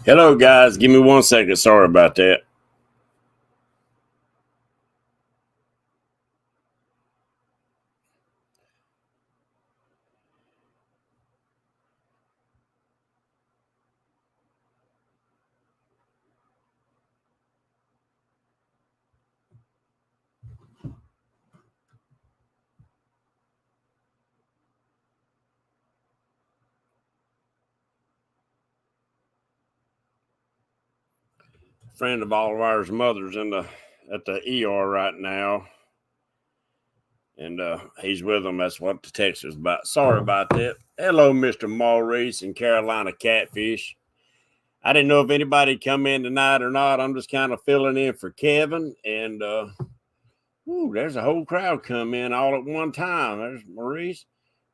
Hello, guys. Give me 1 second. Sorry about that. A friend of all of ours mother's at the ER right now, and he's with them. That's what the text is about. Sorry about that. Hello, Mr. Maurice and Carolina Catfish. I didn't know if anybody come in tonight or not. I'm just kind of filling in for Kevin, and there's a whole crowd come in all at one time. There's Maurice,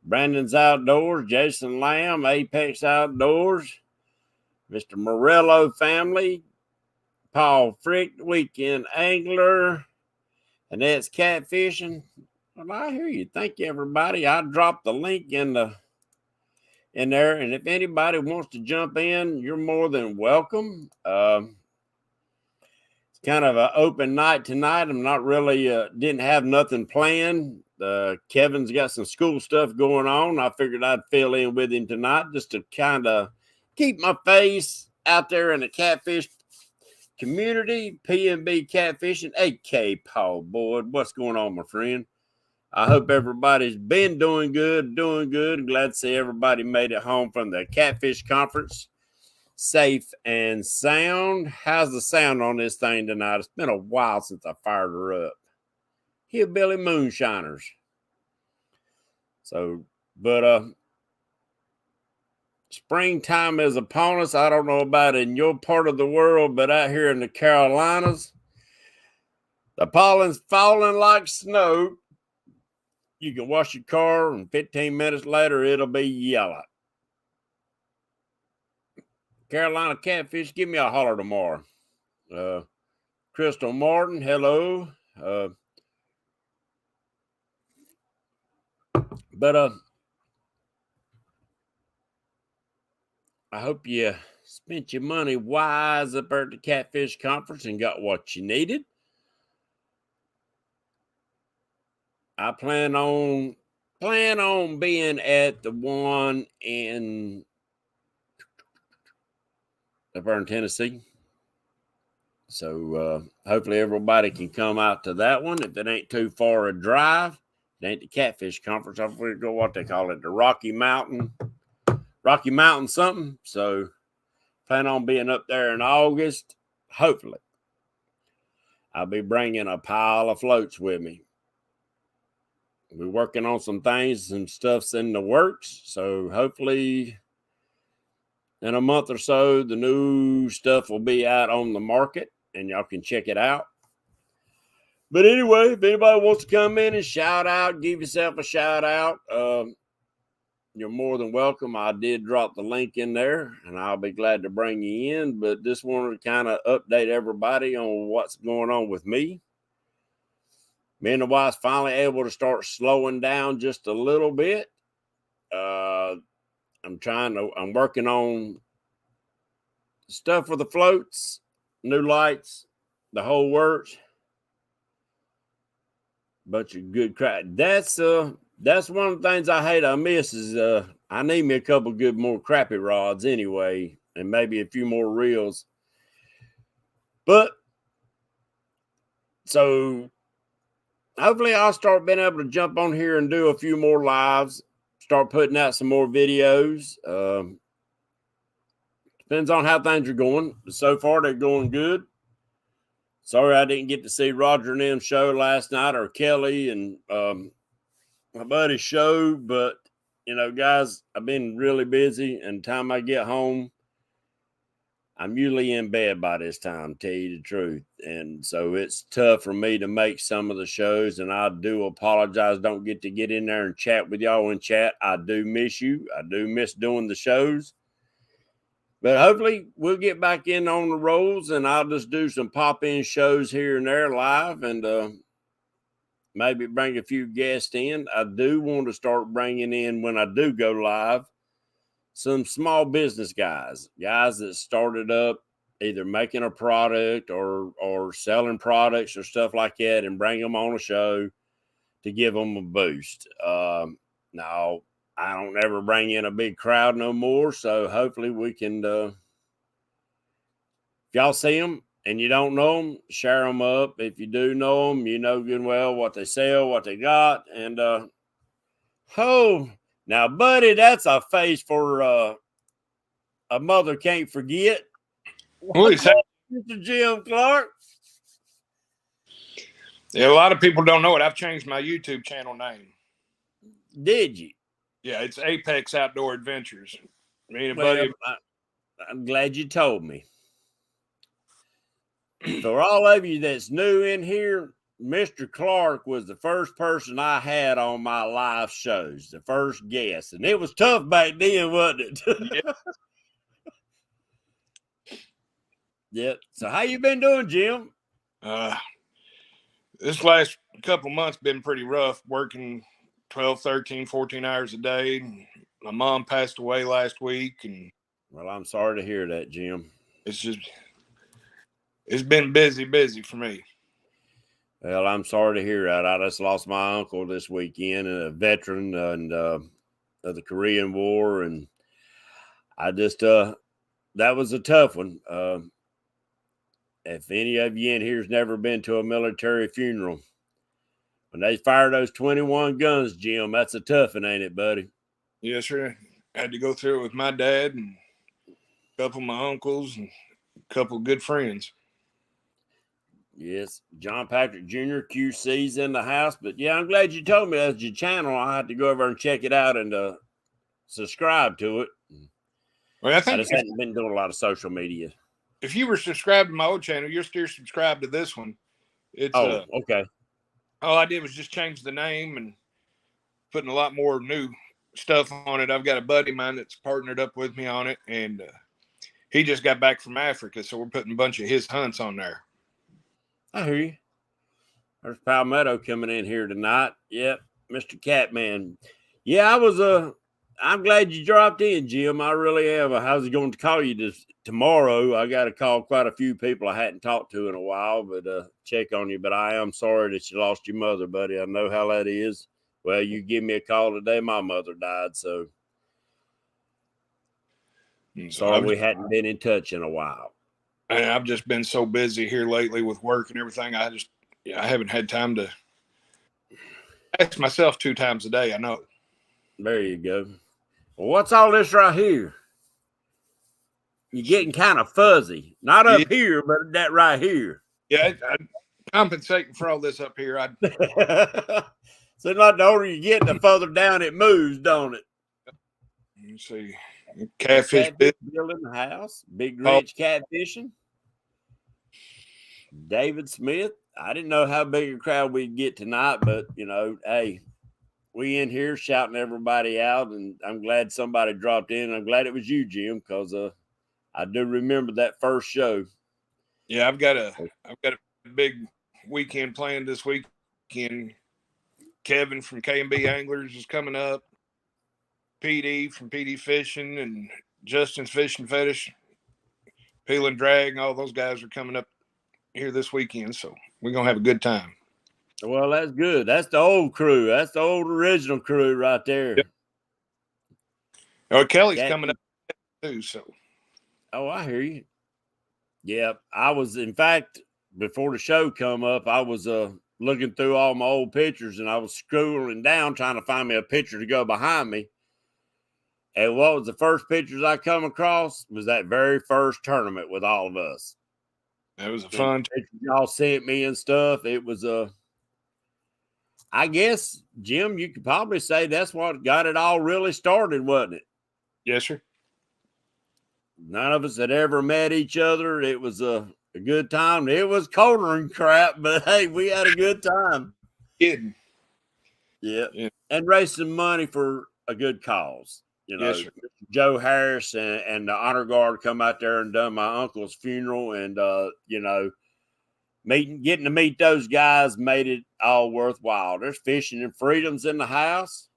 Brandon's Outdoors, Jason Lamb, Apex Outdoors, Mr. Morello family, Paul Frick, Weekend Angler, and that's catfishing. Well, I hear you. Thank you, everybody. I dropped the link in there, and if anybody wants to jump in, you're more than welcome. It's kind of an open night tonight. I'm not really didn't have nothing planned. Kevin's got some school stuff going on. I figured I'd fill in with him tonight just to kind of keep my face out there in the catfish community. PNB Catfishing, AK Paul Boyd. What's going on, my friend? I hope everybody's been doing good. Glad to see everybody made it home from the Catfish Conference safe and sound. How's the sound on this thing tonight? It's been a while since I fired her up. Hillbilly Moonshiners. But springtime is upon us. I don't know about in your part of the world, but out here in the Carolinas, the pollen's falling like snow. You can wash your car, and 15 minutes later, it'll be yellow. Carolina Catfish, give me a holler tomorrow. Crystal Martin, hello. But I hope you spent your money wise up at the Catfish Conference and got what you needed. I plan on being at the one up there in Tennessee. So hopefully everybody can come out to that one. If it ain't too far a drive, it ain't the Catfish Conference. I forget what they call it, the Rocky Mountain something. So plan on being up there in August. Hopefully, I'll be bringing a pile of floats with me. We're working on some things, some stuff's in the works. So hopefully in a month or so, the new stuff will be out on the market and y'all can check it out. But anyway, if anybody wants to come in and shout out, give yourself a shout out, you're more than welcome. I did drop the link in there, and I'll be glad to bring you in. But just wanted to kind of update everybody on what's going on with me. Me and the wife's finally able to start slowing down just a little bit. I'm working on stuff for the floats, new lights, the whole works. Bunch of good crap. That's one of the things I hate. I miss is I need me a couple good more crappie rods anyway, and maybe a few more reels. But so hopefully I'll start being able to jump on here and do a few more lives, start putting out some more videos. Depends on how things are going. So far, they're going good. Sorry I didn't get to see Roger and them show last night, or Kelly and my buddy's show. But, guys, I've been really busy. And time I get home, I'm usually in bed by this time, to tell you the truth. And so it's tough for me to make some of the shows. And I do apologize. Don't get to get in there and chat with y'all in chat. I do miss you. I do miss doing the shows. But hopefully we'll get back in on the rolls, and I'll just do some pop-in shows here and there live, and maybe bring a few guests in. I do want to start bringing in, when I do go live, some small business guys that started up either making a product or selling products or stuff like that, and bring them on a show to give them a boost. Now, I don't ever bring in a big crowd no more, so hopefully we can, if y'all see them and you don't know them, share them up. If you do know them, you know good and well what they sell, what they got. And, now, buddy, that's a face for a mother can't forget. What's up, Mr. Jim Clark? Yeah, a lot of people don't know it. I've changed my YouTube channel name. Did you? Yeah, it's Apex Outdoor Adventures. Me and a buddy. I'm glad you told me. For all of you that's new in here, Mr. Clark was the first person I had on my live shows, the first guest. And it was tough back then, wasn't it? Yeah. Yep. So how you been doing, Jim? This last couple months been pretty rough, working 12, 13, 14 hours a day. My mom passed away last week. And well, I'm sorry to hear that, Jim. It's been busy for me. Well, I'm sorry to hear that. I just lost my uncle this weekend, a veteran of the Korean War. And I just, that was a tough one. If any of you in here's never been to a military funeral, when they fire those 21 guns, Jim, that's a tough one, ain't it, buddy? Yes, sir. I had to go through it with my dad and a couple of my uncles and a couple of good friends. Yes, John Patrick Jr., QC's in the house. But, yeah, I'm glad you told me that's your channel. I had to go over and check it out and subscribe to it. Well, I just hadn't been doing a lot of social media. If you were subscribed to my old channel, you're still subscribed to this one. It's okay. All I did was just change the name and putting a lot more new stuff on it. I've got a buddy of mine that's partnered up with me on it, and he just got back from Africa, so we're putting a bunch of his hunts on there. I hear you. There's Palmetto coming in here tonight. Yep, Mr. Catman. Yeah, I'm glad you dropped in, Jim. I really am. I was going to call you tomorrow. I got to call quite a few people I hadn't talked to in a while, but check on you. But I am sorry that you lost your mother, buddy. I know how that is. Well, you give me a call today. My mother died, so sorry we hadn't been in touch in a while. I've just been so busy here lately with work and everything. I haven't had time to ask myself 2 times a day. I know. There you go. Well, what's all this right here? You're getting kind of fuzzy. Not up here, but that right here. Yeah, I'm compensating for all this up here. So like the older you get, the further down it moves, don't it? You see, catfish building the house, Big Rich Catfishing. David Smith. I didn't know how big a crowd we'd get tonight, but hey, we in here shouting everybody out, and I'm glad somebody dropped in. I'm glad it was you, Jim, because I do remember that first show. Yeah, I've got a big weekend planned this weekend. Kevin from K&B Anglers is coming up. PD from PD Fishing and Justin's Fishing Fetish, Peel and Drag, all those guys are coming up here this weekend, so we're gonna have a good time. Well, that's good. That's the old crew. That's the old original crew right there. Yep. Oh, Kelly's coming up too, so. Oh, I hear you. Yeah, I was, in fact, before the show come up, I was looking through all my old pictures, and I was scrolling down trying to find me a picture to go behind me. And what was the first pictures I come across was that very first tournament with all of us. That was a fun picture y'all sent me and stuff. It was I guess, Jim, you could probably say that's what got it all really started, wasn't it? Yes, sir. None of us had ever met each other. It was a good time. It was colder than crap, but hey, we had a good time. Kidding. Yeah. And raised some money for a good cause. Yes, sir. Joe Harris and the honor guard come out there and done my uncle's funeral, and getting to meet those guys made it all worthwhile. There's fishing and freedoms in the house.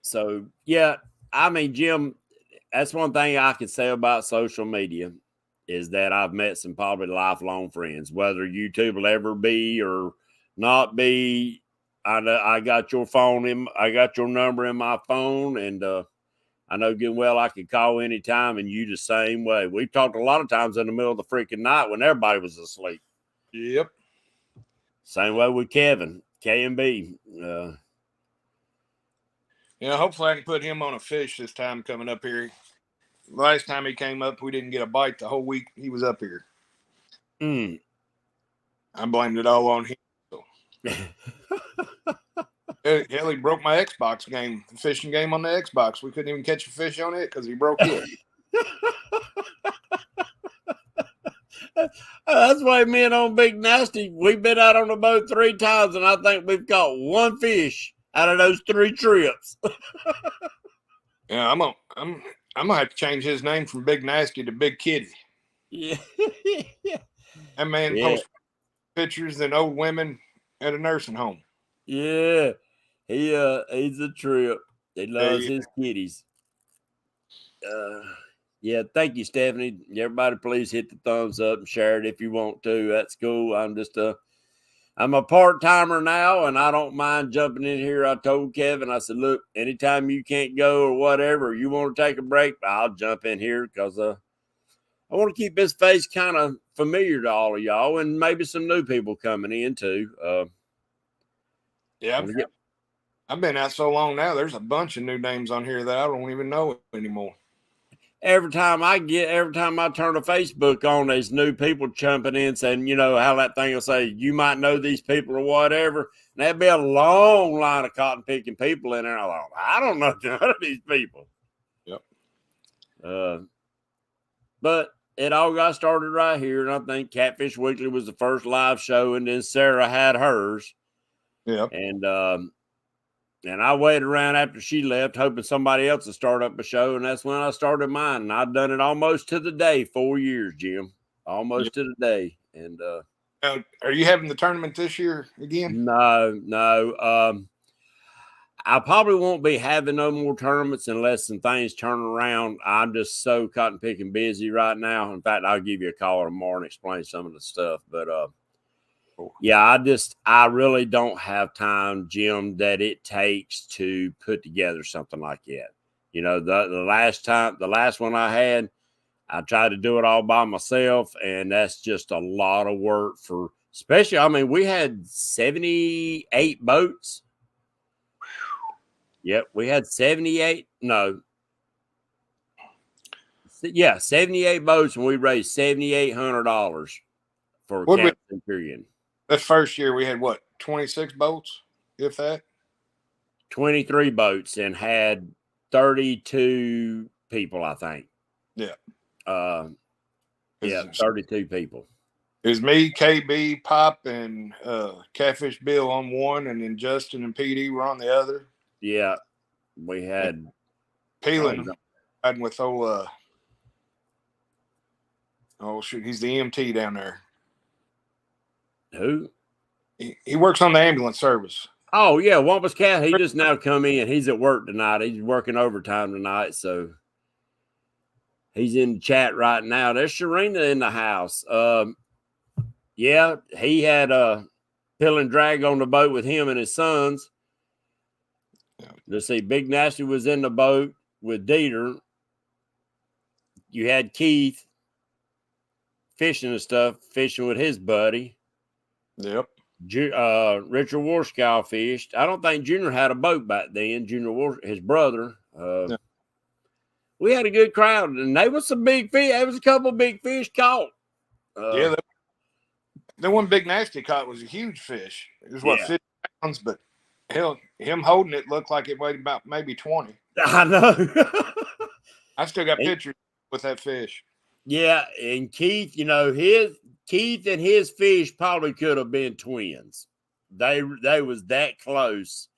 So, yeah, I mean, Jim, that's one thing I can say about social media is that I've met some probably lifelong friends, whether YouTube will ever be or not be. I got your I got your number in my phone, and I know good and well I could call anytime, and you the same way. We've talked a lot of times in the middle of the freaking night when everybody was asleep. Yep. Same way with Kevin, K&B. Yeah, hopefully I can put him on a fish this time coming up here. Last time he came up, we didn't get a bite the whole week he was up here. I blamed it all on him. So. Hell, he broke my Xbox game, the fishing game on the Xbox. We couldn't even catch a fish on it because he broke it. That's why me and on Big Nasty, we've been out on the boat 3 times, and I think we've caught 1 fish out of those 3 trips. Yeah, I'm gonna have to change his name from Big Nasty to Big Kitty. Yeah. That man posts pictures of old women at a nursing home. Yeah. He's a trip. He loves his kitties. Yeah, thank you, Stephanie. Everybody, please hit the thumbs up and share it if you want to. That's cool. I'm a part-timer now, and I don't mind jumping in here. I told Kevin, I said, look, anytime you can't go or whatever, you want to take a break, I'll jump in here because I want to keep this face kind of familiar to all of y'all and maybe some new people coming in too. Yeah, I've been out so long now, there's a bunch of new names on here that I don't even know anymore. Every time I turn to Facebook on, there's new people jumping in saying, you know, how that thing will say, you might know these people or whatever. And there'd be a long line of cotton picking people in there. I thought, I don't know none of these people. Yep. But it all got started right here. And I think Catfish Weekly was the first live show. And then Sarah had hers. Yep. And I waited around after she left, hoping somebody else would start up a show. And that's when I started mine. And I've done it almost to the day, 4 years, Jim. Almost to the day. And are you having the tournament this year again? No. I probably won't be having no more tournaments unless some things turn around. I'm just so cotton picking busy right now. In fact, I'll give you a call tomorrow and explain some of the stuff. But yeah, I really don't have time, Jim, that it takes to put together something like that. You know, the last one I had, I tried to do it all by myself, and that's just a lot of work for, especially, I mean, we had 78 boats. Yep, we had 78 boats, and we raised $7,800 for Captain Centurion. That first year we had what, 26 boats, if that? 23 boats and had 32 people, I think. Yeah. 32 people. It was me, KB, Pop, and Catfish Bill on one, and then Justin and PD were on the other. Yeah. We had Peeling riding with old shoot, he's the EMT down there. Who? He works on the ambulance service. Oh, yeah, Wampus Cat. He just now come in. He's at work tonight. He's working overtime tonight, so he's in the chat right now. There's Sharina in the house. Yeah, he had a pill and drag on the boat with him and his sons. Let's see, Big Nasty was in the boat with Dieter. You had Keith fishing and stuff, fishing with his buddy. Yep. Richard Warskow fished. I don't think Junior had a boat back then. His brother. No. We had a good crowd, and there was some big fish. There was a couple big fish caught. Yeah, the one Big Nasty caught was a huge fish. It was 50 pounds, but hell, him holding it looked like it weighed about maybe 20. I know. I still got pictures with that fish. Yeah, and Keith, you know, Keith and his fish probably could have been twins. They was that close.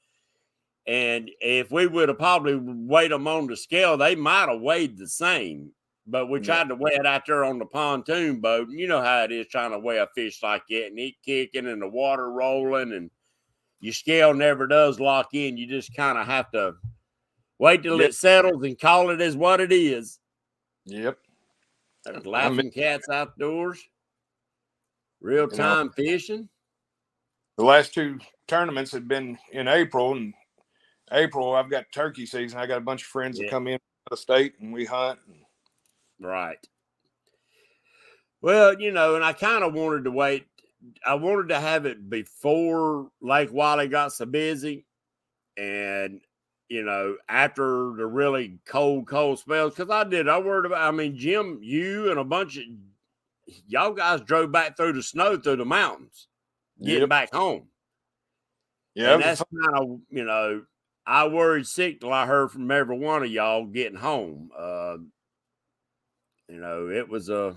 And if we would have probably weighed them on the scale, they might have weighed the same. But we tried to weigh it out there on the pontoon boat, and you know how it is trying to weigh a fish like that, and it kicking and the water rolling, and your scale never does lock in. You just kind of have to wait till it settles and call it as what it is. Yep. There's laughing cats outdoors, real time fishing. The last 2 tournaments have been in April, and April I've got turkey season. I got a bunch of friends that come in out of state, and we hunt. Right. Well, you know, and I kind of wanted to wait. I wanted to have it before Lake Wiley got so busy, and you know, after the really cold spells, because I worried about. I mean, Jim, you and a bunch of y'all guys drove back through the snow through the mountains, getting back home. Yeah, and that's kind of, you know, I worried sick till I heard from every one of y'all getting home. You know, it was I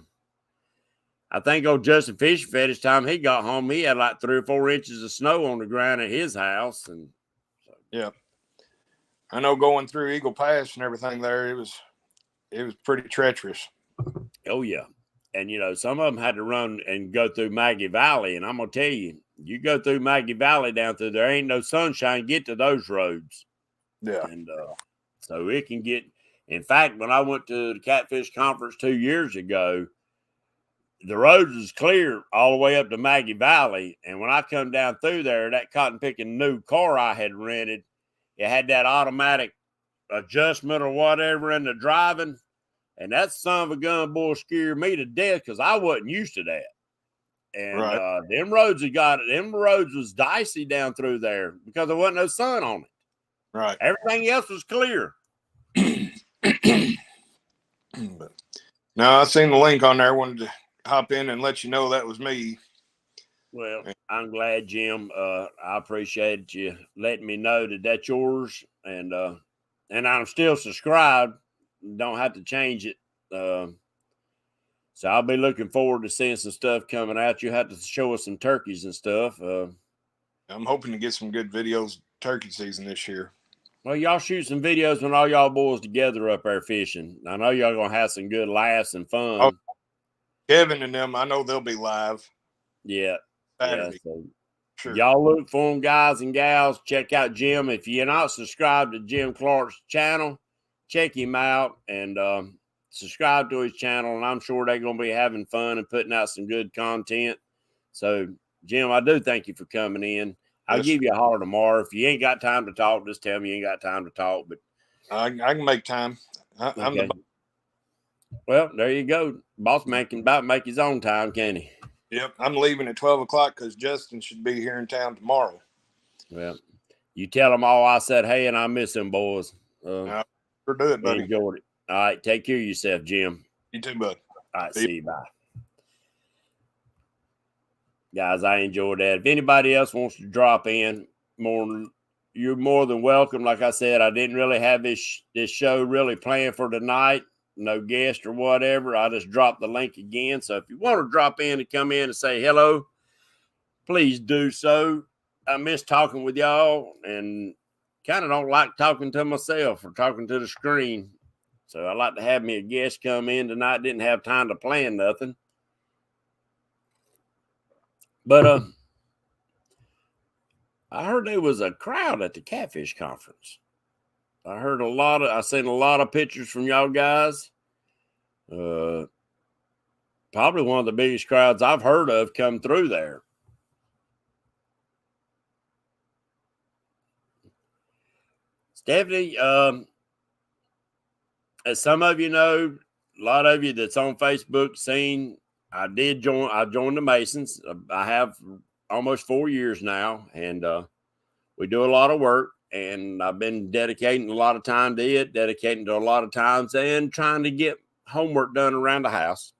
think old Justin Fisher Fetish time he got home, he had like 3 or 4 inches of snow on the ground at his house, and yeah, I know going through Eagle Pass and everything there, it was pretty treacherous. Oh yeah, and you know, some of them had to run and go through Maggie Valley, and I'm gonna tell you, you go through Maggie Valley down through there, ain't no sunshine get to those roads. Yeah, and so it can get. In fact, when I went to the Catfish Conference 2 years ago, the roads was clear all the way up to Maggie Valley. And when I come down through there, that cotton picking new car I had rented, it had that automatic adjustment or whatever in the driving. And that son of a gun, boy, scared me to death because I wasn't used to that. And them roads was dicey down through there because there wasn't no sun on it. Right. Everything else was clear. No, I seen the link on there. Wanted to hop in and let you know that was me. Well, I'm glad, Jim. I appreciate you letting me know that that's yours, and I'm still subscribed. Don't have to change it. So I'll be looking forward to seeing some stuff coming out. You have to show us some turkeys and stuff. I'm hoping to get some good videos turkey season this year. Well, y'all shoot some videos when all y'all boys together up there fishing. I know y'all gonna have some good laughs and fun. Oh, Kevin and them, I know they'll be live. Yeah. Saturday. Yeah, so sure. Y'all look for them, guys and gals. Check out Jim. If you're not subscribed to Jim Clark's channel, check him out and subscribe to his channel. And I'm sure they're going to be having fun and putting out some good content. So, Jim, I do thank you for coming in. I'll give you a holler tomorrow. If you ain't got time to talk, just tell me you ain't got time to talk. But I can make time. I'm the. Well, there you go. Boss man can about make his own time, can he? Yep, I'm leaving at 12 o'clock because Justin should be here in town tomorrow. Well, you tell them all I said, hey, and I miss them boys. I'll do it, buddy. Enjoyed it. All right, take care of yourself, Jim. You too, bud. All right, see you. Bye. Guys, I enjoyed that. If anybody else wants to drop in, you're more than welcome. Like I said, I didn't really have this show really planned for tonight. No guest or whatever. I just dropped the link again. So if you want to drop in and come in and say hello, please do so. I miss talking with y'all and kind of don't like talking to myself or talking to the screen. So I like to have me a guest come in tonight. Didn't have time to plan nothing. But I heard there was a crowd at the Catfish Conference. I seen a lot of pictures from y'all guys. Probably one of the biggest crowds I've heard of come through there. Stephanie, as some of you know, a lot of you that's on Facebook seen, I joined the Masons. I have almost 4 years now, and we do a lot of work. And I've been dedicating a lot of time to it, dedicating to a lot of times, and trying to get homework done around the house.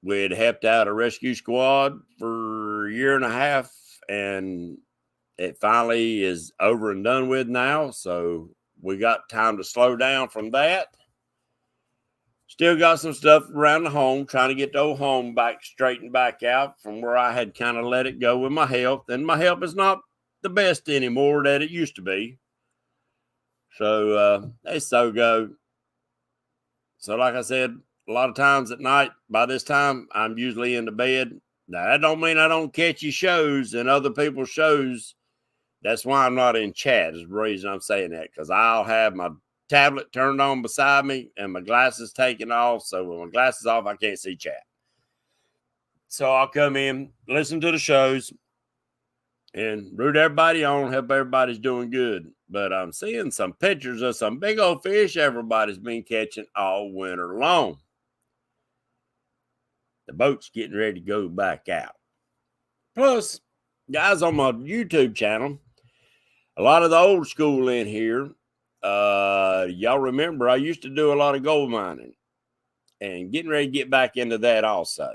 We had helped out a rescue squad for a year and a half, and it finally is over and done with now. So we got time to slow down from that. Still got some stuff around the home, trying to get the old home back straightened back out from where I had kind of let it go with my health. And my health is not the best anymore that it used to be. So they so go. So like I said, a lot of times at night, by this time, I'm usually in the bed. Now, that don't mean I don't catch your shows and other people's shows. That's why I'm not in chat is the reason I'm saying that, because I'll have my tablet turned on beside me and my glasses taken off. So when my glasses off, I can't see chat. So I'll come in, listen to the shows, and root everybody on, hope everybody's doing good. But I'm seeing some pictures of some big old fish everybody's been catching all winter long. The boat's getting ready to go back out. Plus, guys on my YouTube channel, a lot of the old school in here, y'all remember I used to do a lot of gold mining and getting ready to get back into that also.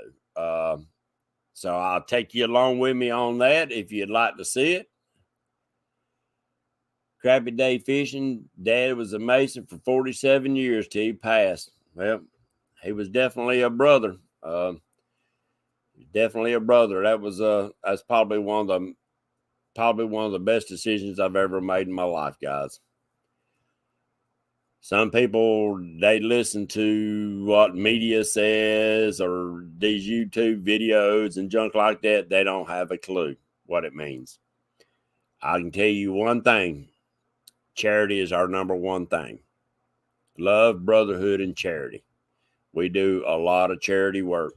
So I'll take you along with me on that if you'd like to see it. Crappy day fishing. Dad was a mason for 47 years till he passed. Well, he was definitely a brother. Definitely a brother. That's probably one of the best decisions I've ever made in my life, guys. Some people, they listen to what media says or these YouTube videos and junk like that. They don't have a clue what it means. I can tell you one thing. Charity is our number one thing. Love, brotherhood, and charity. We do a lot of charity work.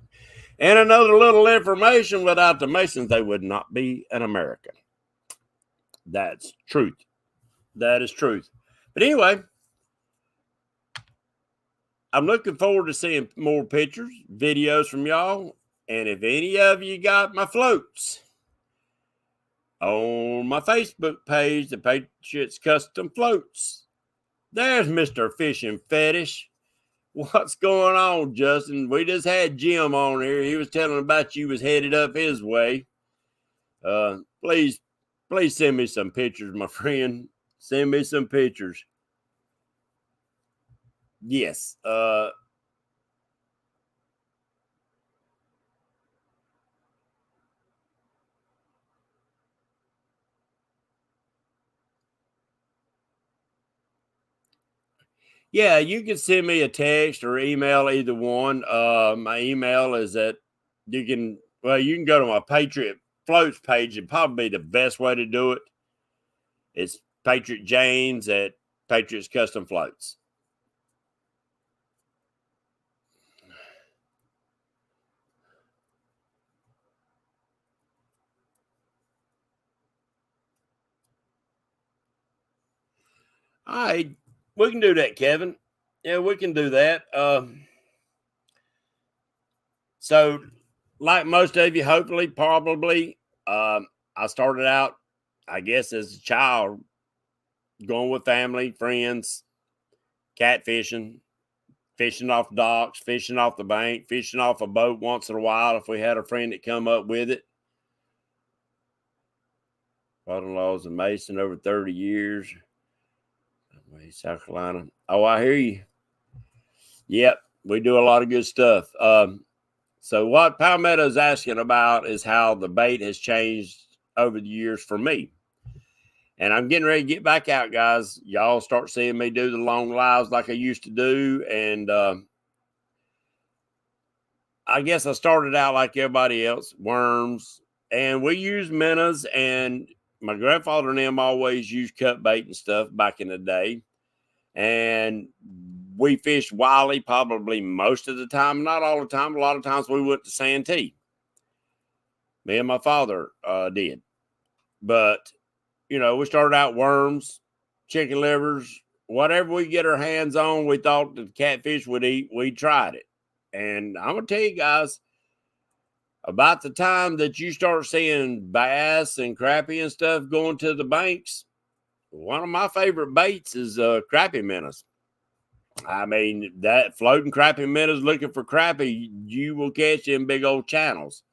And another little information, without the Masons, they would not be an American. That's truth. That is truth. But anyway, I'm looking forward to seeing more pictures, videos from y'all. And if any of you got my floats on my Facebook page, the Patriots Custom Floats, there's Mr. Fishing Fetish. What's going on, Justin? We just had Jim on here. He was telling about you was headed up his way. Please send me some pictures, my friend. Send me some pictures. Yes. Yeah, you can send me a text or email, either one. My email is you can go to my Patriot Floats page. It'd probably be the best way to do it. It's Patriot James at Patriots Custom Floats. All right, we can do that, Kevin. Yeah, we can do that. So, like most of you, hopefully, probably, I started out, I guess, as a child, going with family, friends, catfishing, fishing off docks, fishing off the bank, fishing off a boat once in a while if we had a friend that come up with it. Father-in-law was a Mason over 30 years. South Carolina. Oh, I hear you. Yep, we do a lot of good stuff. So what Palmetto's asking about is how the bait has changed over the years for me. And I'm getting ready to get back out, guys. Y'all start seeing me do the long lives like I used to do. And I guess I started out like everybody else, worms. And we use minnows. And my grandfather and them always used cut bait and stuff back in the day. And we fished Wiley probably most of the time, not all the time. A lot of times we went to Santee. Me and my father did. But, we started out worms, chicken livers, whatever we get our hands on, we thought the catfish would eat, we tried it. And I'm going to tell you guys, about the time that you start seeing bass and crappie and stuff going to the banks, one of my favorite baits is crappie minnows. I mean, that floating crappie minnows looking for crappie, you will catch in big old channels.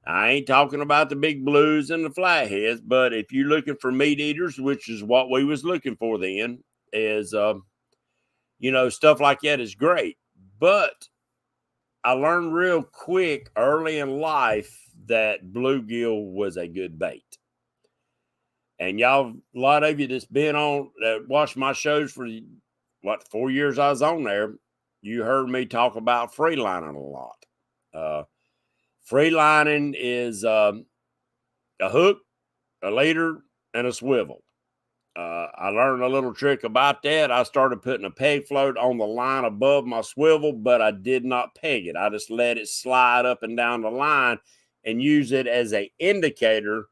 I ain't talking about the big blues and the flatheads, but if you're looking for meat eaters, which is what we was looking for then, is, stuff like that is great. But I learned real quick early in life that bluegill was a good bait. And y'all, a lot of you that's been on, watched my shows for 4 years I was on there, you heard me talk about free lining a lot. Free lining is a hook, a leader, and a swivel. I learned a little trick about that. I started putting a peg float on the line above my swivel, but I did not peg it. I just let it slide up and down the line and use it as an indicator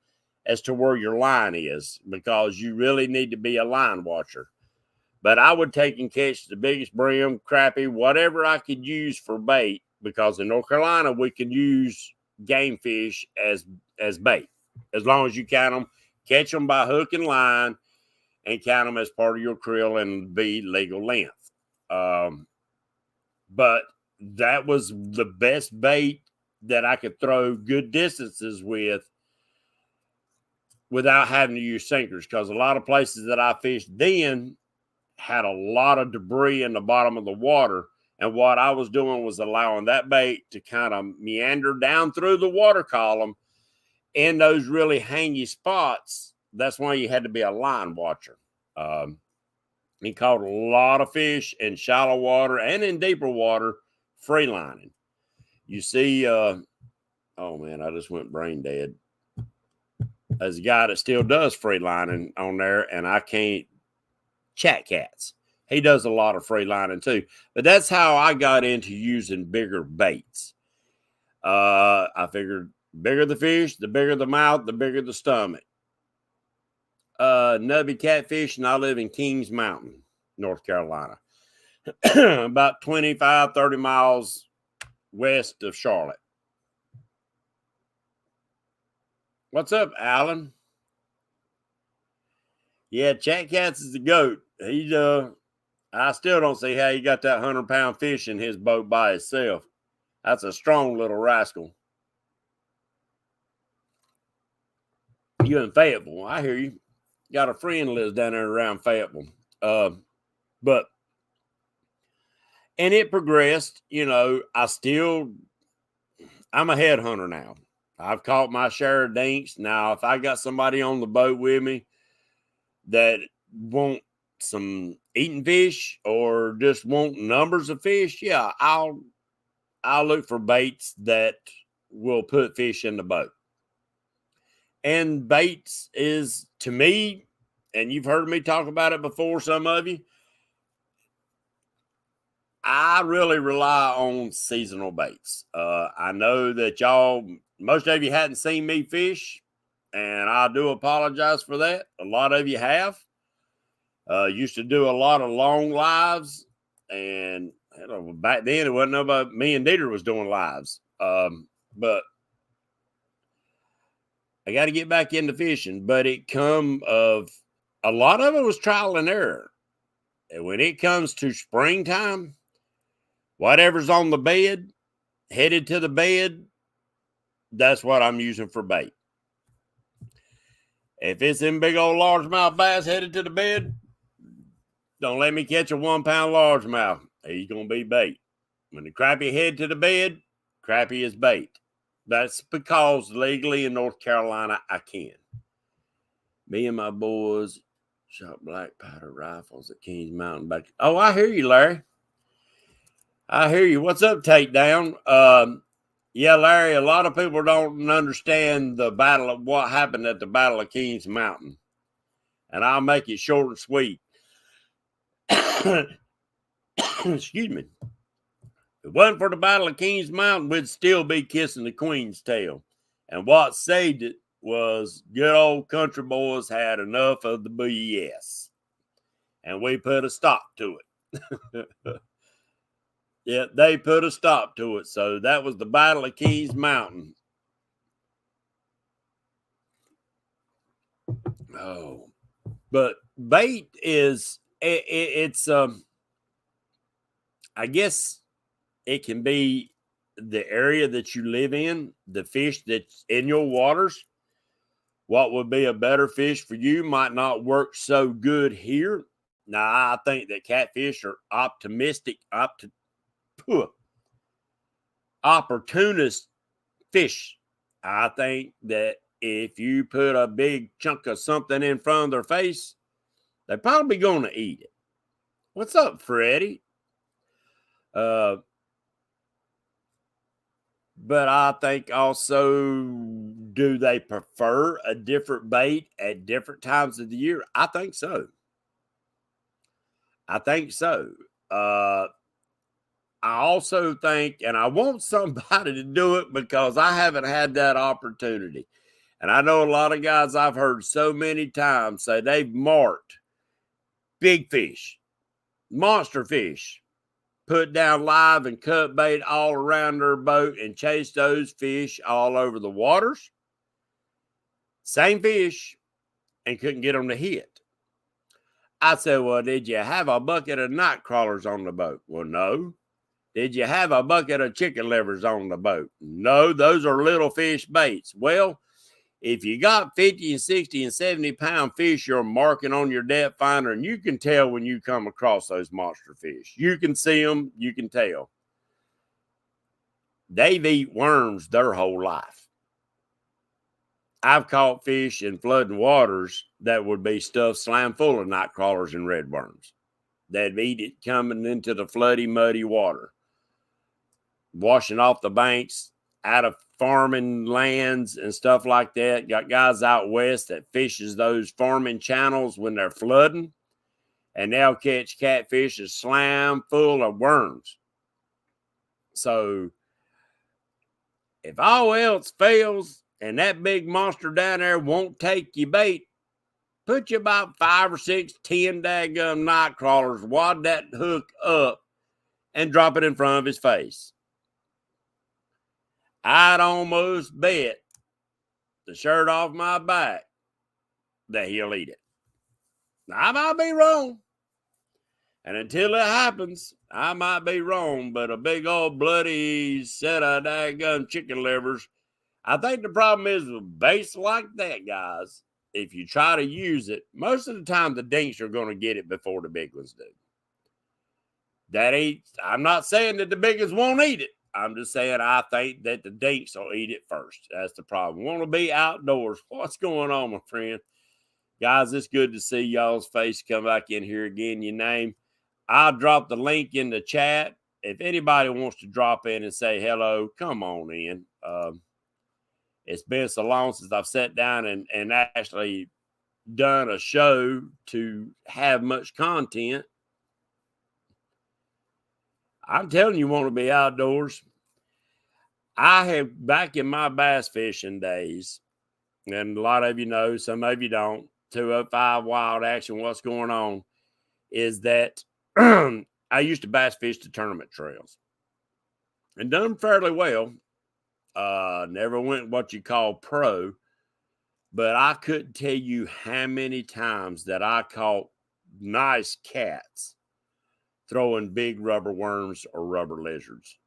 as to where your line is, because you really need to be a line watcher. But I would take and catch the biggest brim, crappie, whatever I could use for bait, because in North Carolina, we can use game fish as bait, as long as you count them, catch them by hook and line, and count them as part of your creel and be legal length. But that was the best bait that I could throw good distances with without having to use sinkers, because a lot of places that I fished then had a lot of debris in the bottom of the water. And what I was doing was allowing that bait to kind of meander down through the water column in those really hangy spots. That's why you had to be a line watcher. He caught a lot of fish in shallow water and in deeper water, free lining. You see, oh man, I just went brain dead. There's a guy that still does free lining on there, and I can't. Chat Cats. He does a lot of free lining too. But that's how I got into using bigger baits. I figured bigger the fish, the bigger the mouth, the bigger the stomach. Nubby catfish, and I live in Kings Mountain, North Carolina. About 25, 30 miles west of Charlotte. What's up, Alan? Yeah, Chat Cats is the goat. He's I still don't see how he got that 100-pound fish in his boat by himself. That's a strong little rascal. You in Fayetteville? I hear you. Got a friend lives down there around Fayetteville. But and it progressed. You know, I'm a headhunter now. I've caught my share of dinks. Now, if I got somebody on the boat with me that want some eating fish or just want numbers of fish, yeah, I'll look for baits that will put fish in the boat. And baits is, to me, and you've heard me talk about it before, some of you, I really rely on seasonal baits. I know that most of you hadn't seen me fish, and I do apologize for that. A lot of you have. Used to do a lot of long lives, and back then it wasn't about me and Dieter was doing lives. But I got to get back into fishing. But it come of a lot of it was trial and error. And when it comes to springtime, whatever's on the bed, headed to the bed, that's what I'm using for bait. If it's them big old largemouth bass headed to the bed, don't let me catch a 1-pound largemouth. He's going to be bait. When the crappie head to the bed, crappie is bait. That's because legally in North Carolina, I can. Me and my boys shot black powder rifles at Kings Mountain back. Oh, I hear you, Larry. I hear you. What's up, Takedown? Yeah, Larry, a lot of people don't understand the battle of what happened at the Battle of Kings Mountain. And I'll make it short and sweet. Excuse me. If it wasn't for the Battle of Kings Mountain, we'd still be kissing the Queen's tail. And what saved it was good old country boys had enough of the BS. And we put a stop to it. Yeah, they put a stop to it. So that was the Battle of Kings Mountain. Oh, but bait is, it's I guess it can be the area that you live in, the fish that's in your waters. What would be a better fish for you might not work so good here. Now, I think that catfish are opportunist fish. I think that if you put a big chunk of something in front of their face, they're probably going to eat it. What's up, Freddie? But I think also, do they prefer a different bait at different times of the year? I think so. I think so. I also think, and I want somebody to do it because I haven't had that opportunity. And I know a lot of guys I've heard so many times say they've marked big fish, monster fish, put down live and cut bait all around their boat and chase those fish all over the waters. Same fish, and couldn't get them to hit. I said, well, did you have a bucket of night crawlers on the boat? Well, no. Did you have a bucket of chicken livers on the boat? No, those are little fish baits. Well, if you got 50 and 60 and 70-pound fish you're marking on your depth finder, and you can tell when you come across those monster fish. You can see them, you can tell. They've eaten worms their whole life. I've caught fish in flooding waters that would be stuffed slam full of night crawlers and red worms. They'd eat it coming into the floody, muddy water, washing off the banks out of farming lands and stuff like that. Got guys out west that fishes those farming channels when they're flooding, and they'll catch catfish that's slam full of worms. So if all else fails and that big monster down there won't take your bait, put you about 5 or 6, 10 daggum night crawlers, wad that hook up, and drop it in front of his face. I'd almost bet the shirt off my back that he'll eat it. Now, I might be wrong. And until it happens, I might be wrong, but a big old bloody set of daggum chicken livers. I think the problem is with baits like that, guys, if you try to use it, most of the time the dinks are going to get it before the big ones do. I'm not saying that the big ones won't eat it. I'm just saying I think that the dinks will eat it first. That's the problem. Want to be outdoors. What's going on, my friend? Guys, it's good to see y'all's face come back in here again. Your name. I'll drop the link in the chat. If anybody wants to drop in and say hello, come on in. It's been so long since I've sat down and actually done a show to have much content. I'm telling you, want to be outdoors. I have, back in my bass fishing days, and a lot of you know, some of you don't, 205 Wild Action, what's going on, is that I used to bass fish the tournament trails and done fairly well. Never went what you call pro, but I couldn't tell you how many times that I caught nice cats throwing big rubber worms or rubber lizards.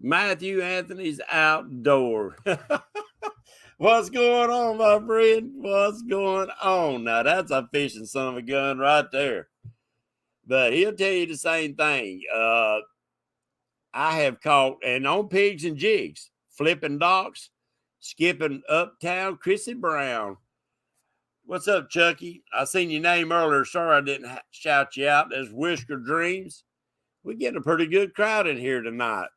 Matthew Anthony's outdoor. What's going on, my friend? What's going on? Now, that's a fishing son of a gun right there. But he'll tell you the same thing. I have caught, and on pigs and jigs, flipping docks, skipping uptown. Chrissy Brown. What's up, Chucky? I seen your name earlier. Sorry I didn't shout you out. There's Whisker Dreams. We're getting a pretty good crowd in here tonight.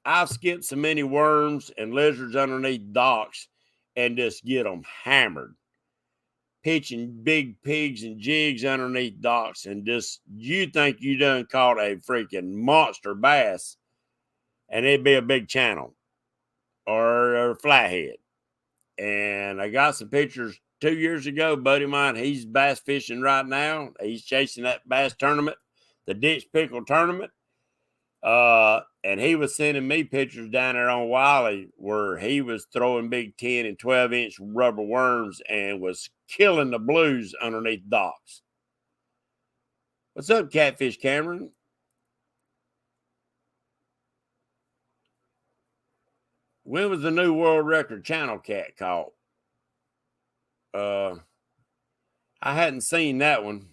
I've skipped so many worms and lizards underneath docks and just get them hammered. Pitching big pigs and jigs underneath docks, and just, you think you done caught a freaking monster bass, and it'd be a big channel or a flathead. And I got some pictures 2 years ago. Buddy of mine, he's bass fishing right now. He's chasing that bass tournament, the Ditch Pickle tournament. And he was sending me pictures down there on Wiley where he was throwing big 10 and 12-inch rubber worms and was killing the blues underneath docks. What's up, Catfish Cameron? When was the new world record channel cat caught? I hadn't seen that one.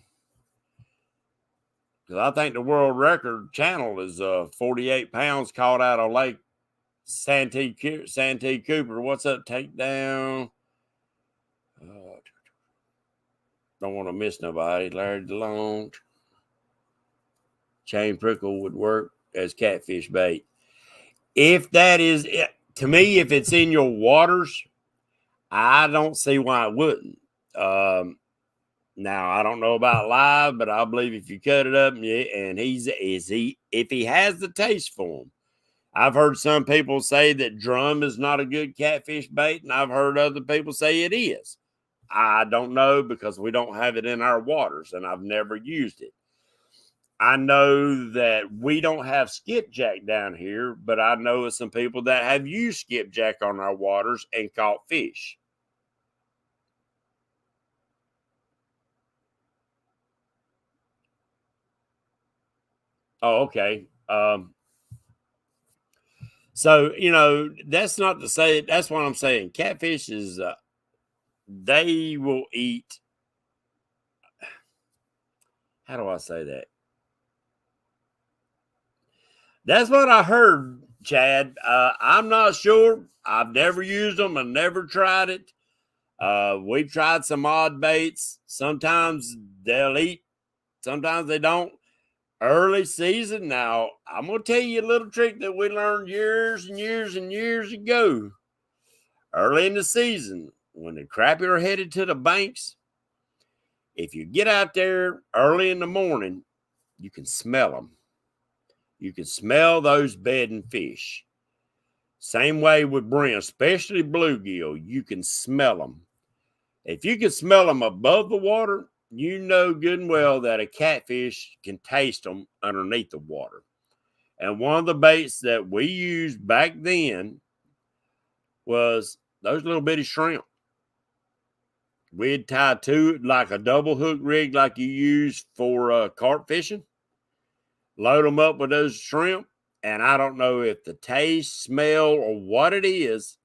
Because I think the world record channel is 48 pounds caught out of Lake Santee Cooper. What's up, Takedown? Don't want to miss nobody. Larry DeLong. chain prickle would work as catfish bait. If that is, to me, if it's in your waters, I don't see why it wouldn't. Now I don't know about live, but I believe if you cut it up and if he has the taste for them. I've heard some people say that drum is not a good catfish bait, and I've heard other people say it is. I don't know because we don't have it in our waters, and I've never used it. I know that we don't have skipjack down here, but I know of some people that have used skipjack on our waters and caught fish. Oh, okay. So, that's not to say, that's what I'm saying. Catfish is, they will eat. How do I say that? That's what I heard, Chad. I'm not sure. I've never used them. I've never tried it. We've tried some odd baits. Sometimes they'll eat. Sometimes they don't. Early season. Now, I'm going to tell you a little trick that we learned years and years and years ago. Early in the season, when the crappie are headed to the banks, if you get out there early in the morning, you can smell them. You can smell those bedding fish. Same way with brim, especially bluegill, you can smell them. If you can smell them above the water, you know good and well that a catfish can taste them underneath the water. And one of the baits that we used back then was those little bitty shrimp. We'd tie to like a double hook rig like you use for carp fishing. Load them up with those shrimp. And I don't know if the taste, smell, or what it is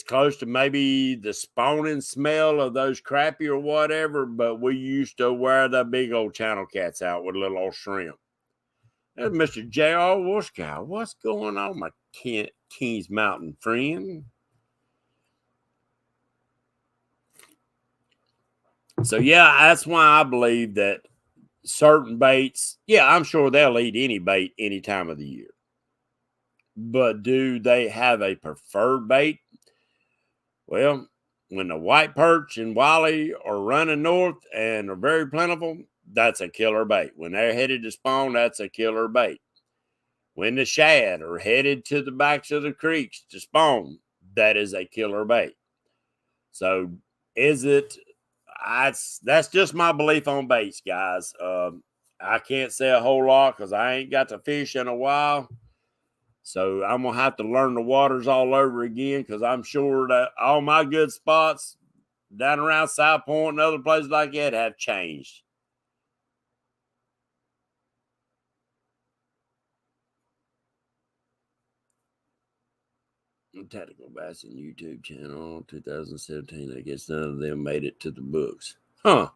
close to maybe the spawning smell of those crappie or whatever, but we used to wear the big old channel cats out with little old shrimp. There's Mr. J.R. Warskow. What's going on, my Kings Mountain friend? So, yeah, that's why I believe that certain baits, I'm sure they'll eat any bait any time of the year. But do they have a preferred bait? Well, when the white perch and walleye are running north and are very plentiful, that's a killer bait. When they're headed to spawn, that's a killer bait. When the shad are headed to the backs of the creeks to spawn, that is a killer bait. So is it? That's just my belief on baits, guys. I can't say a whole lot because I ain't got to fish in a while. So I'm going to have to learn the waters all over again because I'm sure that all my good spots down around South Point and other places like that have changed. Tactical Bassin YouTube channel 2017. I guess none of them made it to the books. Huh.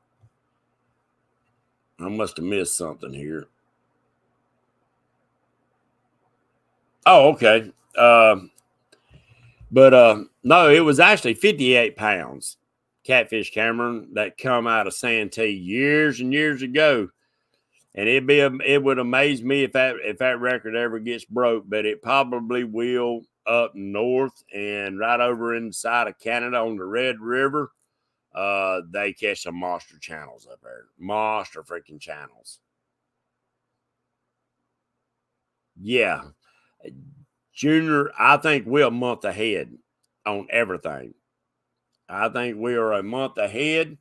I must have missed something here. Oh, okay. But no, it was actually 58 pounds. Catfish Cameron that come out of Santee years and years ago. And it would amaze me if that record ever gets broke, but it probably will up north and right over inside of Canada on the Red River. They catch some monster channels up there. Monster freaking channels. Yeah. Junior, I think we're a month ahead on everything. I think we are a month ahead.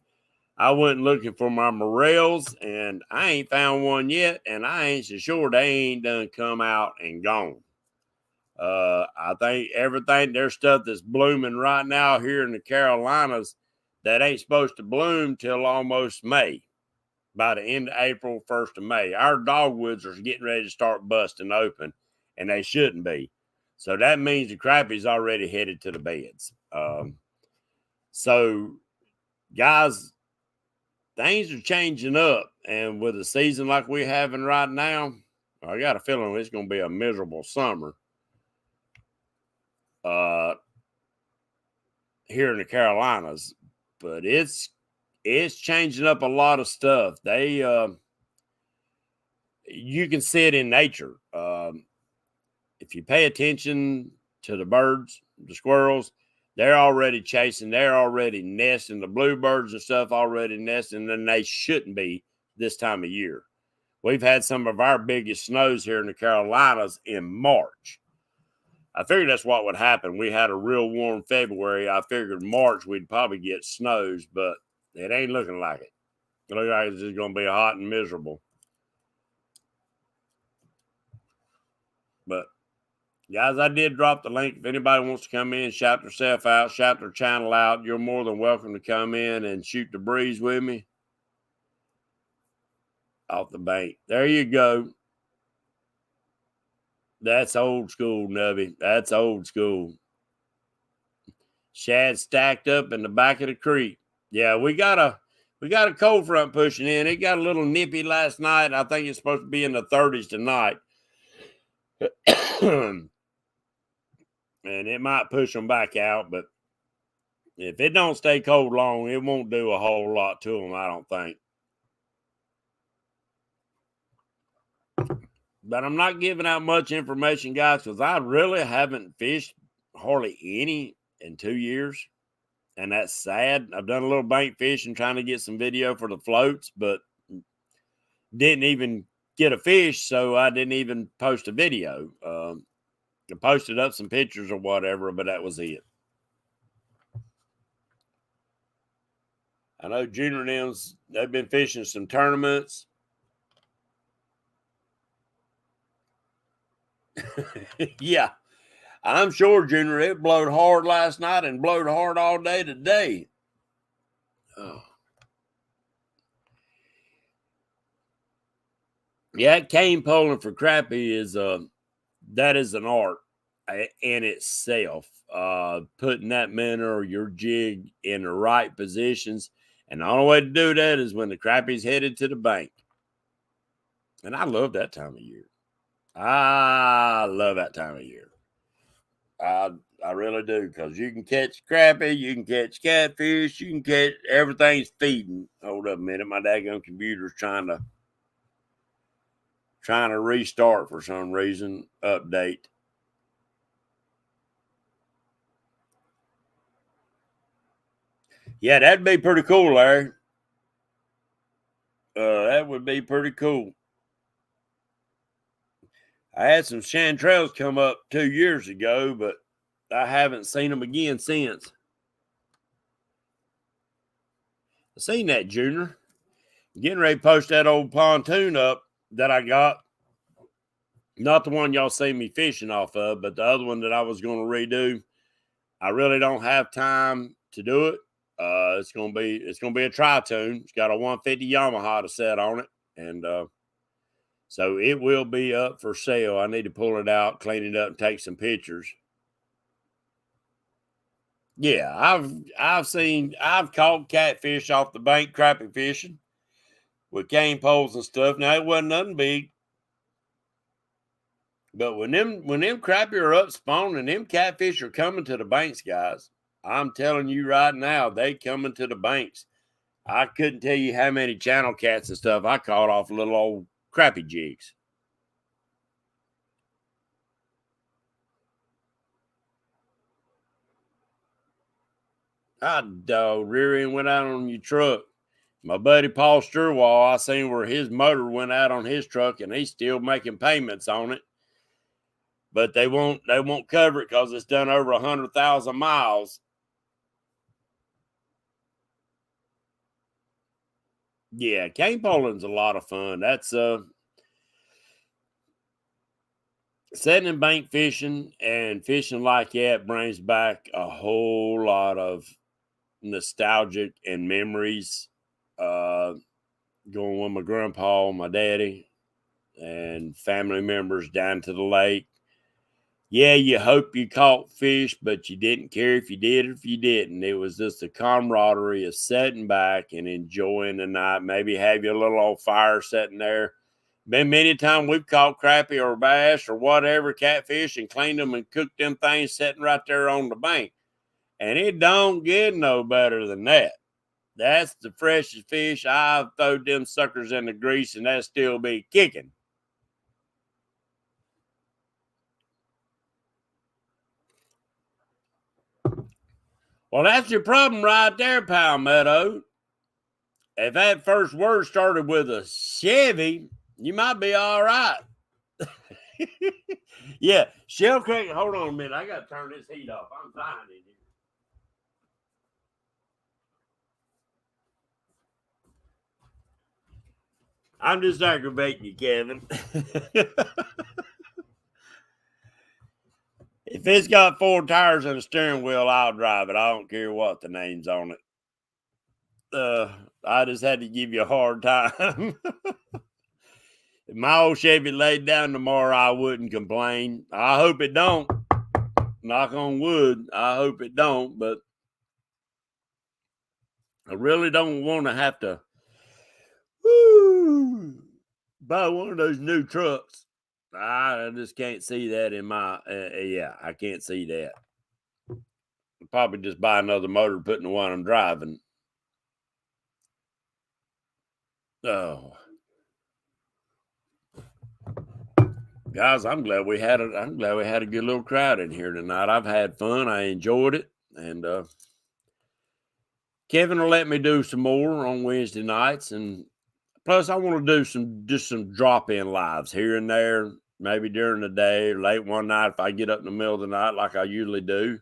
I went looking for my morels, and I ain't found one yet, and I ain't so sure they ain't done come out and gone. I think everything, there's stuff that's blooming right now here in the Carolinas that ain't supposed to bloom till almost May. By the end of April, 1st of May. Our dogwoods are getting ready to start busting open, and they shouldn't be. So that means the crappie's already headed to the beds. So, guys, things are changing up, and with a season like we're having right now, I got a feeling it's going to be a miserable summer here in the Carolinas. But it's changing up a lot of stuff. you can see it in nature. If you pay attention to the birds, the squirrels, they're already chasing, they're already nesting. The bluebirds and stuff already nesting, and they shouldn't be this time of year. We've had some of our biggest snows here in the Carolinas in March. I figured that's what would happen. We had a real warm February. I figured March we'd probably get snows, but it ain't looking like it. It looks like it's just going to be hot and miserable. But, guys, I did drop the link. If anybody wants to come in, shout yourself out, shout their channel out, you're more than welcome to come in and shoot the breeze with me off the bank. There you go. That's old school, Nubby. That's old school. Shad stacked up in the back of the creek. Yeah, we got a cold front pushing in. It got a little nippy last night. I think it's supposed to be in the 30s tonight. And it might push them back out, but if it don't stay cold long, it won't do a whole lot to them, I don't think. But I'm not giving out much information, guys, because I really haven't fished hardly any in 2 years. And that's sad. I've done a little bank fishing trying to get some video for the floats, but didn't even get a fish, so I didn't even post a video. I posted up some pictures or whatever, but that was it. I know Junior and them's, they've been fishing some tournaments. Yeah, I'm sure, Junior, it blowed hard last night and blowed hard all day today. Oh. Yeah, cane pulling for crappie is that is an art in itself. Putting that minnow or your jig in the right positions, and the only way to do that is when the crappie's headed to the bank. And I love that time of year. I love that time of year. I really do, because you can catch crappie, you can catch catfish, you can catch everything's feeding. Hold up a minute, my daggone computer's trying to restart for some reason. Update. Yeah, that'd be pretty cool, Larry. That would be pretty cool. I had some chanterelles come up 2 years ago, but I haven't seen them again since. I seen that, Junior. Getting ready to post that old pontoon up that I got. Not the one y'all see me fishing off of, but the other one that I was going to redo. I really don't have time to do it. It's gonna be a tri-tune. It's got a 150 Yamaha to set on it, and so it will be up for sale. I need to pull it out, clean it up, and take some pictures. Yeah, I've caught catfish off the bank crappie fishing with cane poles and stuff. Now it wasn't nothing big, but when them crappie are up spawning, them catfish are coming to the banks, guys. I'm telling you right now, they coming to the banks. I couldn't tell you how many channel cats and stuff I caught off little old crappie jigs. Rear end went out on your truck. My buddy Paul Sturwall, I seen where his motor went out on his truck, and he's still making payments on it. But they won't cover it because it's done over 100,000 miles. Yeah, cane polling's a lot of fun. That's setting and bank fishing and fishing like that brings back a whole lot of nostalgic and memories. Going with my grandpa, my daddy, and family members down to the lake. Yeah, you hope you caught fish, but you didn't care if you did or if you didn't. It was just the camaraderie of sitting back and enjoying the night. Maybe have your little old fire sitting there. Been many times we've caught crappie or bass or whatever, catfish, and cleaned them and cooked them things sitting right there on the bank. And it don't get no better than that. That's the freshest fish. I've throwed them suckers in the grease, and that still be kicking. Well, that's your problem right there, Palmetto. If that first word started with a Chevy, you might be all right. Yeah, shell crack. Hold on a minute. I got to turn this heat off. I'm dying in here. I'm just aggravating you, Kevin. If it's got 4 tires and a steering wheel, I'll drive it. I don't care what the name's on it. I just had to give you a hard time. If my old Chevy laid down tomorrow, I wouldn't complain. I hope it don't. Knock on wood. I hope it don't, but I really don't want to have to buy one of those new trucks. I just can't see that in my, yeah, I can't see that. I'll probably just buy another motor, put in the one I'm driving. Oh. Guys, I'm glad we had a good little crowd in here tonight. I've had fun. I enjoyed it. And Kevin will let me do some more on Wednesday nights. And plus I want to do just some drop-in lives here and there, maybe during the day or late one night if I get up in the middle of the night like I usually do.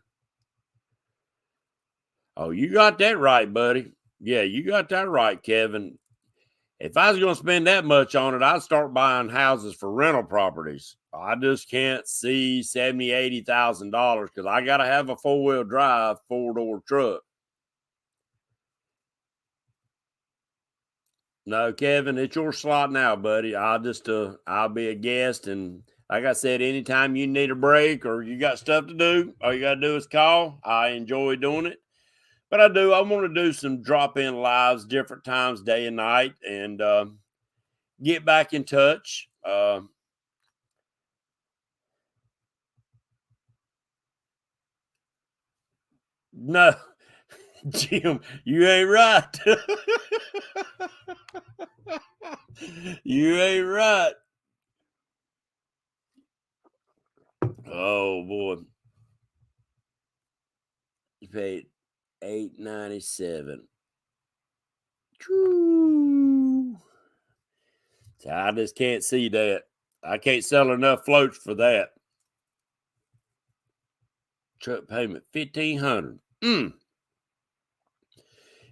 Oh, you got that right, buddy. Yeah, you got that right, Kevin. If I was going to spend that much on it, I'd start buying houses for rental properties. I just can't see $70,000, $80,000 because I got to have a 4-wheel drive, 4-door truck. No, Kevin, it's your slot now, buddy. I'll be a guest. And like I said, anytime you need a break or you got stuff to do, all you got to do is call. I enjoy doing it. But I want to do some drop-in lives, different times, day and night, and get back in touch. No, Jim, you ain't right. You ain't right. Oh boy, you paid $8.97. True. I just can't see that. I can't sell enough floats for that. Truck payment $1,500.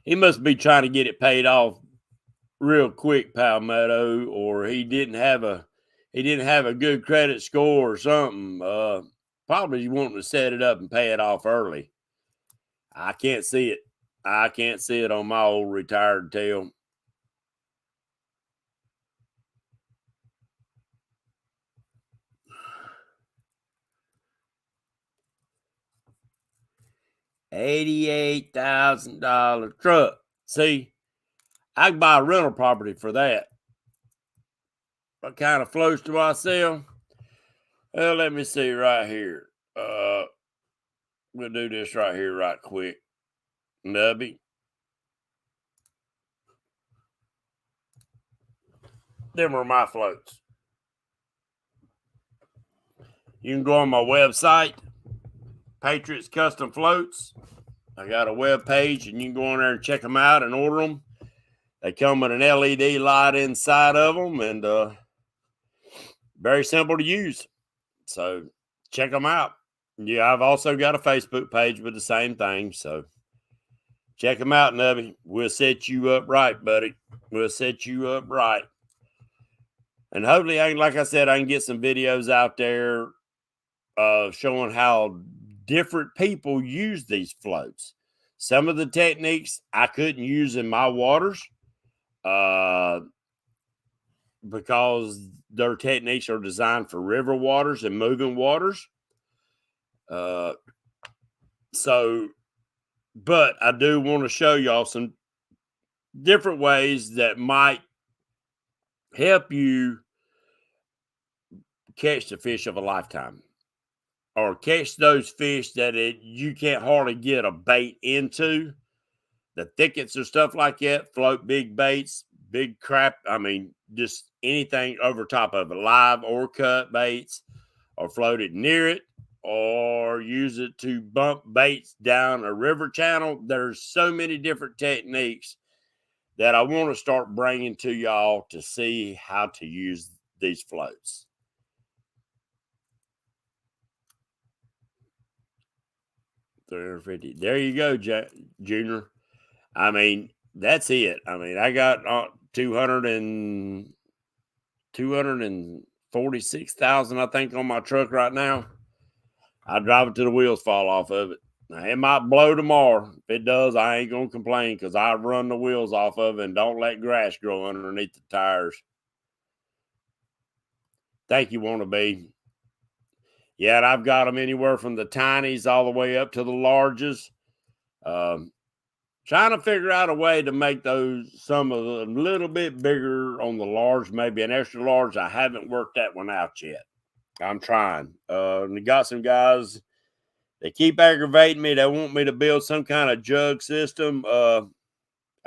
He must be trying to get it paid off real quick, Palmetto, or he didn't have a good credit score or something. Probably wanting to set it up and pay it off early. I can't see it. I can't see it on my old retired tail. $88,000 truck. See, I can buy a rental property for that. What kind of floats do I sell? Well, let me see right here. We'll do this right here right quick. Nubby. Them are my floats. You can go on my website, Patriots Custom Floats. I got a web page, and you can go on there and check them out and order them. They come with an LED light inside of them, and very simple to use. So check them out. Yeah, I've also got a Facebook page with the same thing. So check them out, Nubby. We'll set you up right, buddy. We'll set you up right. And hopefully, like I said, I can get some videos out there showing how different people use these floats. Some of the techniques I couldn't use in my waters because their techniques are designed for river waters and moving waters. But I do want to show y'all some different ways that might help you catch the fish of a lifetime, or catch those fish that you can't hardly get a bait into. The thickets or stuff like that, float big baits, big crap. I mean, just anything over top of it, live or cut baits, or floated near it. or use it to bump baits down a river channel. There's so many different techniques that I want to start bringing to y'all to see how to use these floats. $350. There you go, Junior. I mean, that's it. I mean, I got 246,000, I think, on my truck right now. I drive it till the wheels fall off of it. Now, it might blow tomorrow. If it does, I ain't going to complain because I run the wheels off of it and don't let grass grow underneath the tires. Thank you, Wannabe. Yeah, and I've got them anywhere from the tinies all the way up to the larges. Trying to figure out a way to make those some of them a little bit bigger on the large, maybe an extra large. I haven't worked that one out yet. I'm trying. We got some guys, they keep aggravating me. They want me to build some kind of jug system. I'm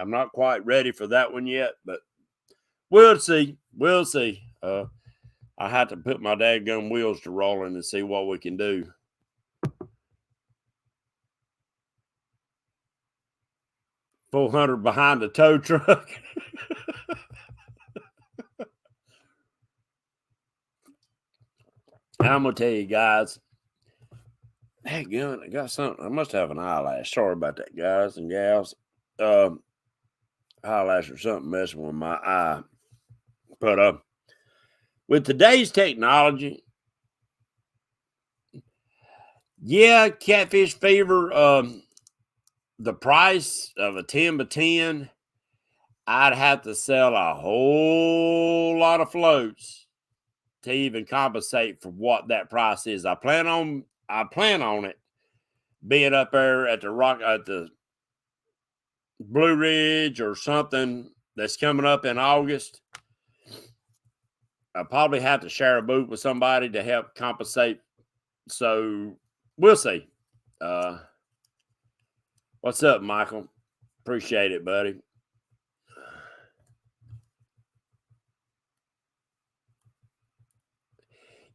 not quite ready for that one yet, but we'll see. We'll see. I have to put my dadgum wheels to rolling and see what we can do. $400 behind the tow truck. I'm gonna tell you guys. Hey, gun, I got something. I must have an eyelash. Sorry about that, guys and gals. Eyelash or something messing with my eye. But with today's technology, yeah, catfish fever. The price of a 10 by 10, I'd have to sell a whole lot of floats to even compensate for what that price is. I plan on it being up there at the Blue Ridge or something that's coming up in August. I probably have to share a booth with somebody to help compensate. So we'll see. What's up, Michael? Appreciate it, buddy.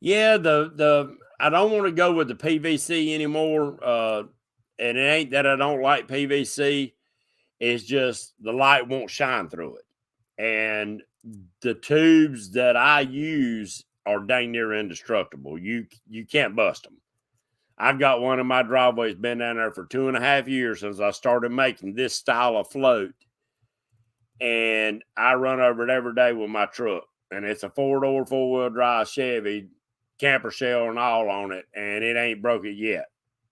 Yeah, I don't want to go with the PVC anymore. And it ain't that I don't like PVC. It's just the light won't shine through it. And the tubes that I use are dang near indestructible. You can't bust them. I've got one in my driveway. It's been down there for 2.5 years since I started making this style of float. And I run over it every day with my truck. And it's a 4-door, 4-wheel drive Chevy, camper shell and all on it. And it ain't broke it yet.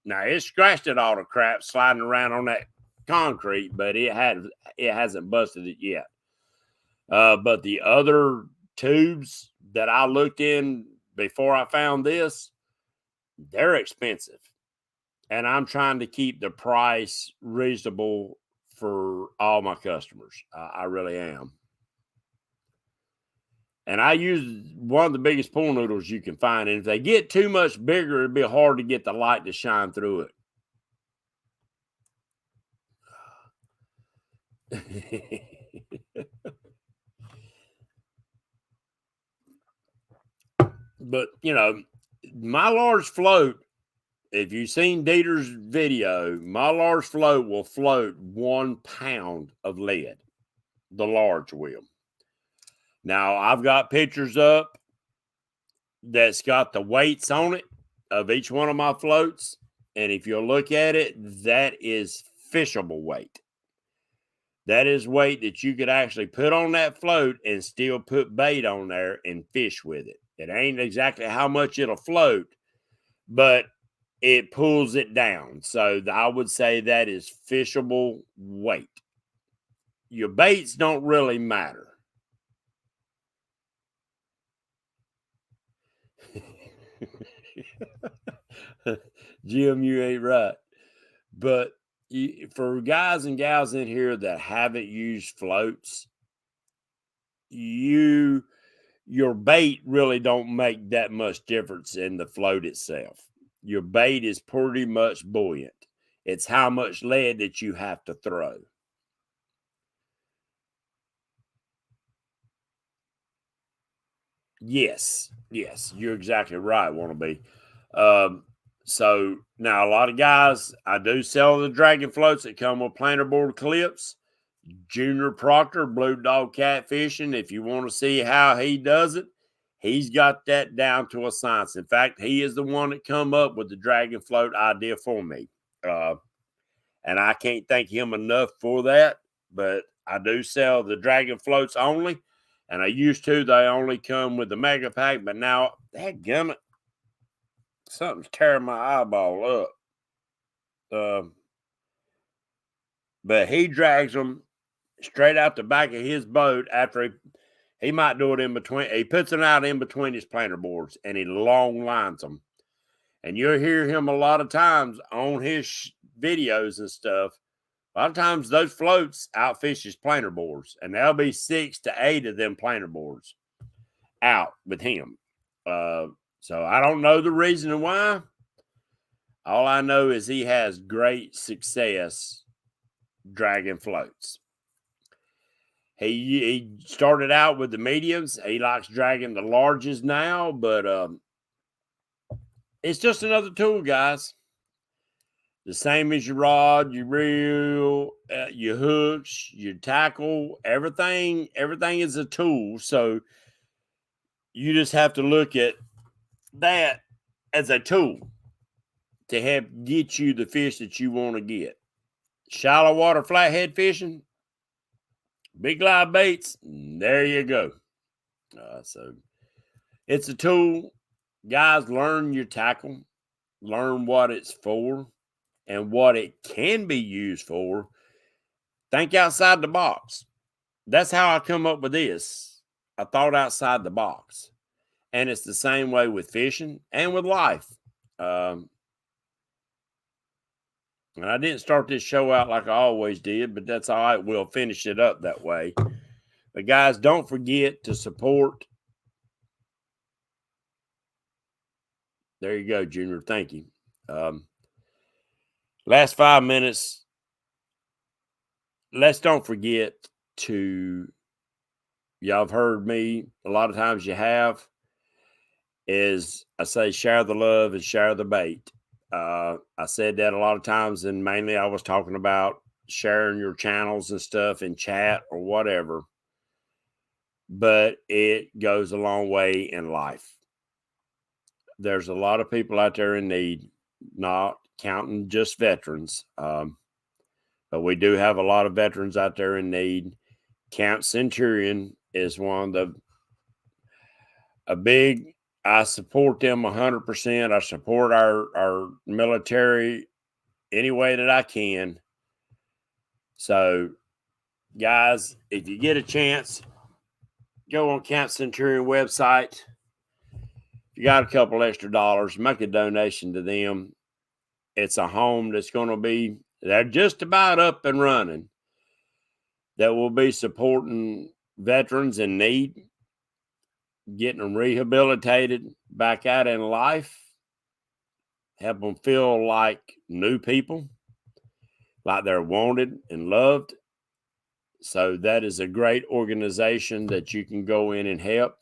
Now, it scratched it all the crap sliding around on that concrete, but it hasn't busted it yet. But the other tubes that I looked in before I found this, they're expensive. And I'm trying to keep the price reasonable for all my customers. I really am. And I use one of the biggest pool noodles you can find. And if they get too much bigger, it'd be hard to get the light to shine through it. But, my large float, if you've seen Dieter's video, my large float will float 1 pound of lead. The large will. Now, I've got pictures up that's got the weights on it of each one of my floats. And if you look at it, that is fishable weight. That is weight that you could actually put on that float and still put bait on there and fish with it. It ain't exactly how much it'll float, but it pulls it down. So I would say that is fishable weight. Your baits don't really matter. Jim, you ain't right. But for guys and gals in here that haven't used floats, your bait really don't make that much difference in the float itself. Your bait is pretty much buoyant. It's how much lead that you have to throw. Yes, you're exactly right, Wannabe. So now a lot of guys, I do sell the dragon floats that come with planter board clips. Junior Proctor, Blue Dog Catfishing. If you want to see how he does it, he's got that down to a science. In fact, he is the one that come up with the dragon float idea for me. And I can't thank him enough for that. But I do sell the dragon floats only. And I used to, they only come with the mega pack. But now, dadgummit, something's tearing my eyeball up. But he drags them straight out the back of his boat after he might do it in between. He puts them out in between his planter boards and he long lines them. And you'll hear him a lot of times on his videos and stuff. A lot of times those floats outfish his planter boards, and there'll be 6 to 8 of them planter boards out with him. So I don't know the reason why. All I know is he has great success dragging floats. He started out with the mediums. He likes dragging the larges now, but it's just another tool, guys. The same as your rod, your reel, your hooks, your tackle, everything is a tool. So you just have to look at that as a tool to help get you the fish that you want to get. Shallow water flathead fishing, big live baits, there you go. So it's a tool. Guys, learn your tackle, learn what it's for and what it can be used for. Think outside the box. That's how I come up with this. I thought outside the box. And it's the same way with fishing and with life. And I didn't start this show out like I always did, but that's all right. We'll finish it up that way. But guys, don't forget to support. There you go, Junior. Thank you. Last 5 minutes. Let's don't forget to, y'all have heard me a lot of times, you have, is I say share the love and share the bait. I said that a lot of times, and mainly I was talking about sharing your channels and stuff in chat or whatever. But it goes a long way in life. There's a lot of people out there in need, not counting just veterans. But we do have a lot of veterans out there in need. Camp Centurion is one of I support them 100%. I support our military any way that I can. So, guys, if you get a chance, go on Camp Centurion website. If you got a couple extra dollars, make a donation to them. It's a home that's going to be, they're just about up and running, that will be supporting veterans in need, getting them rehabilitated back out in life, help them feel like new people, like they're wanted and loved. So that is a great organization that you can go in and help.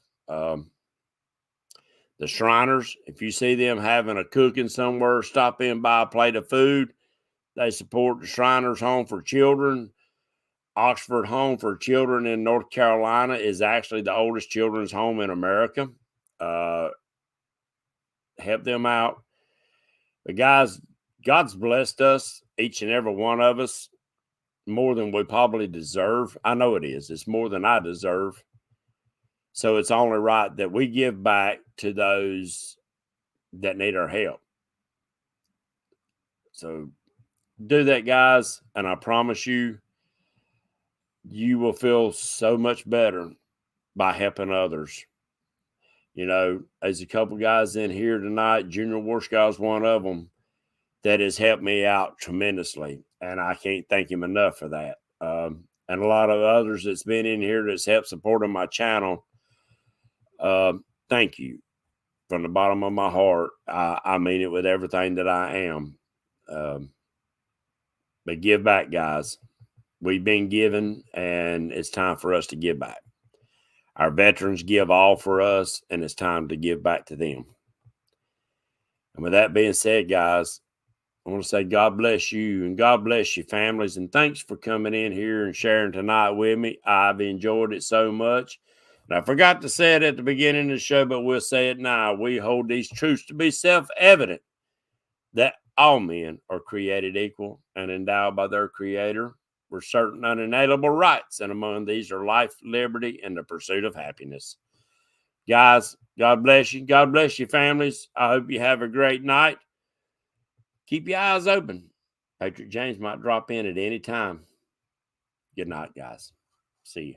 The Shriners, if you see them having a cooking somewhere, stop in, buy a plate of food. They support the Shriners Home for Children. Oxford Home for Children in North Carolina is actually the oldest children's home in America. Help them out. But guys, God's blessed us, each and every one of us, more than we probably deserve. I know it is. It's more than I deserve. So it's only right that we give back to those that need our help. So do that, guys. And I promise you, you will feel so much better by helping others. You know, there's a couple guys in here tonight. Junior Warshkow is one of them that has helped me out tremendously. And I can't thank him enough for that. And a lot of others that's been in here that's helped supporting my channel. Thank you from the bottom of my heart. I mean it with everything that I am. But give back, guys. We've been given, and it's time for us to give back. Our veterans give all for us, and it's time to give back to them. And with that being said, guys, I want to say God bless you and God bless your families. And thanks for coming in here and sharing tonight with me. I've enjoyed it so much. And I forgot to say it at the beginning of the show, but we'll say it now. We hold these truths to be self-evident, that all men are created equal and endowed by their Creator with certain unalienable rights. And among these are life, liberty, and the pursuit of happiness. Guys, God bless you. God bless your families. I hope you have a great night. Keep your eyes open. Patriot James might drop in at any time. Good night, guys. See you.